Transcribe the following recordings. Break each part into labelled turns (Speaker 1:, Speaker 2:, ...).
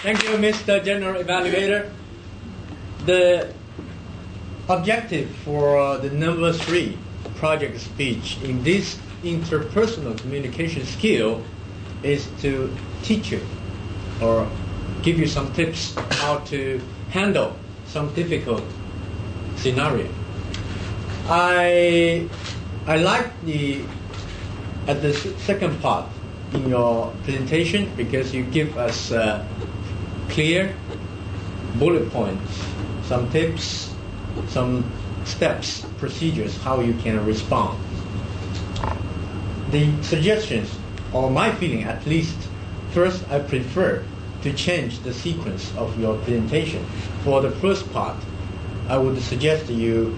Speaker 1: Thank you, Mr. General Evaluator. The objective for the number 3 project speech in this interpersonal communication skill is to teach you or give you some tips how to handle some difficult scenario. I like at the second part in your presentation because you give us clear bullet points, some tips, some steps, procedures, how you can respond. The suggestions, or my feeling at least, first I prefer to change the sequence of your presentation. For the first part, I would suggest you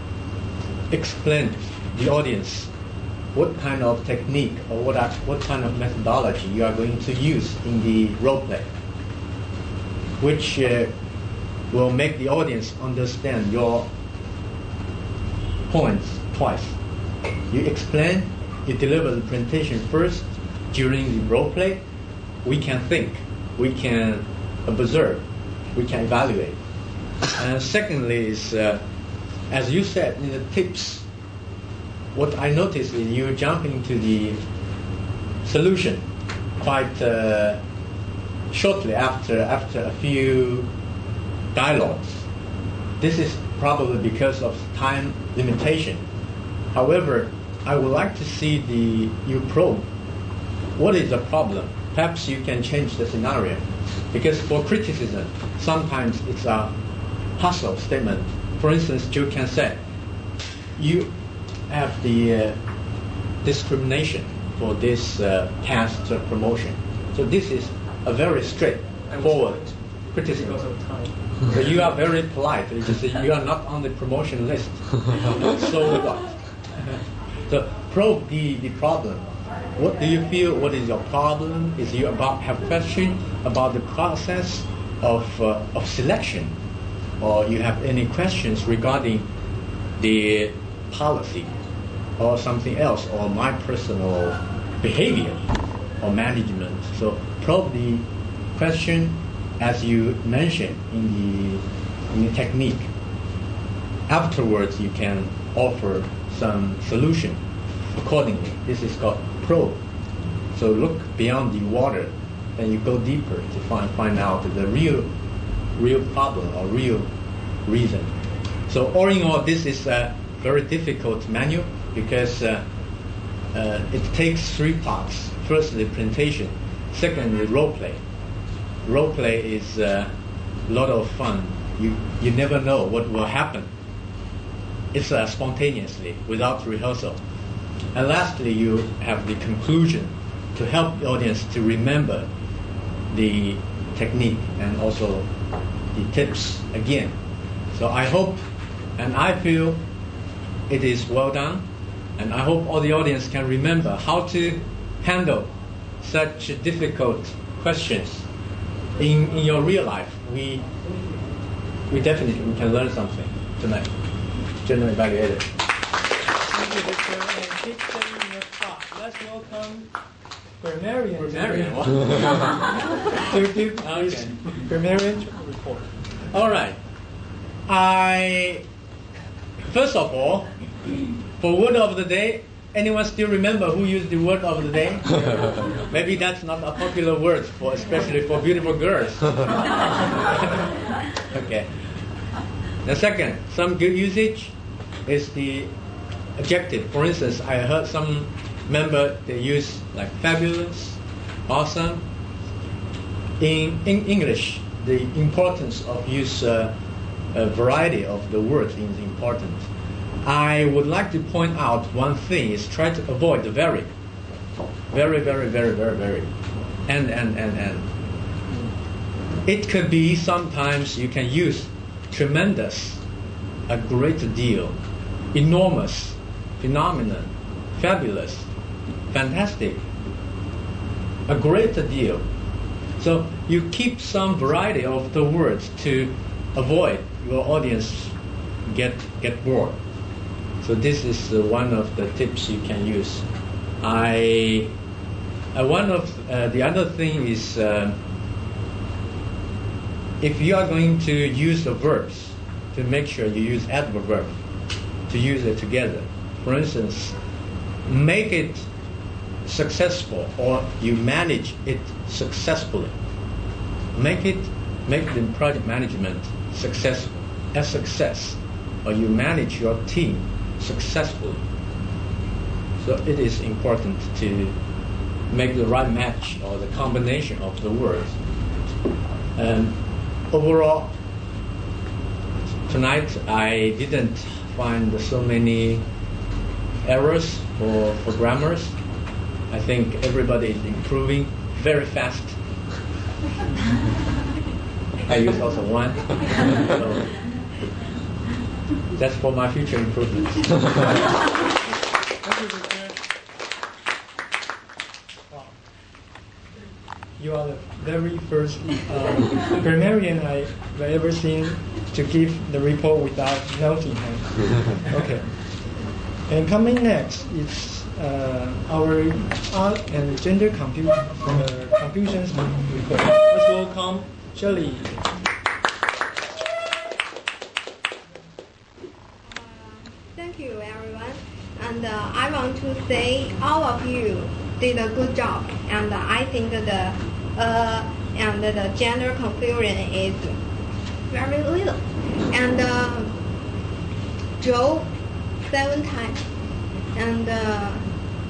Speaker 1: explain the audience what kind of technique or what kind of methodology you are going to use in the role play, which will make the audience understand your points twice. You explain, you deliver the presentation first. During the role play, we can think, we can observe, we can evaluate. And secondly is, as you said in the tips, what I noticed is you jump into the solution quite shortly after a few dialogues. This is probably because of time limitation. However, I would like to see you probe what is the problem. Perhaps you can change the scenario, because for criticism sometimes it's a hostile statement. For instance, you can say you have the discrimination for this past promotion. So this is a very straightforward criticism. So you are very polite. It's just that you are not on the promotion list. So what? So probe the problem. What do you feel? What is your problem? Is you have question about the process of selection, or you have any questions regarding the policy, or something else, or my personal behavior or management? So probe the question as you mentioned in the technique. Afterwards, you can offer some solution accordingly. This is called probe. So look beyond the water, and you go deeper to find out the real problem or real reason. So all in all, this is a very difficult manual because it takes 3 parts. First, the presentation. Second, the role play. Role play is a lot of fun. You never know what will happen. It's spontaneously, without rehearsal. And lastly, you have the conclusion to help the audience to remember the technique and also the tips again. So I hope and I feel it is well done, and I hope all the audience can remember how to handle such difficult questions in your real life. We definitely can learn something tonight. General Evaluator. Thank you, Victor, and keep staying in your spot. Let's welcome Grammarian. Grammarian report. All right. First of all, for word of the day, anyone still remember who used the word of the day? Maybe that's not a popular word, especially for beautiful girls. Okay. The second, some good usage is the adjective. For instance, I heard some member they use like fabulous, awesome. In English, the importance of use a variety of the words is important. I would like to point out one thing is try to avoid the very. Very, very, very, very, very. And. It could be sometimes you can use tremendous, a great deal, enormous, phenomenon, fabulous, fantastic, a great deal. So you keep some variety of the words to avoid your audience get bored. So this is one of the tips you can use. One of the other thing is if you are going to use the verbs, to make sure you use adverb verb to use it together. For instance, make it successful, or you manage it successfully. Make the project management successful, a success, or you manage your team successfully. So it is important to make the right match or the combination of the words. And overall, tonight I didn't find so many errors for grammars. I think everybody is improving very fast. I use also one. So that's for my future improvements.
Speaker 2: You are the very first grammarian I've ever seen to give the report without noting him. Okay. And coming next is our art and gender confusions report. Let's welcome Shirley.
Speaker 3: Thank you, everyone. And I want to say all of you did a good job. And I think the gender confusion is very little. And Joe 7 times, and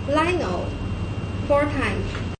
Speaker 3: Lionel 4 times,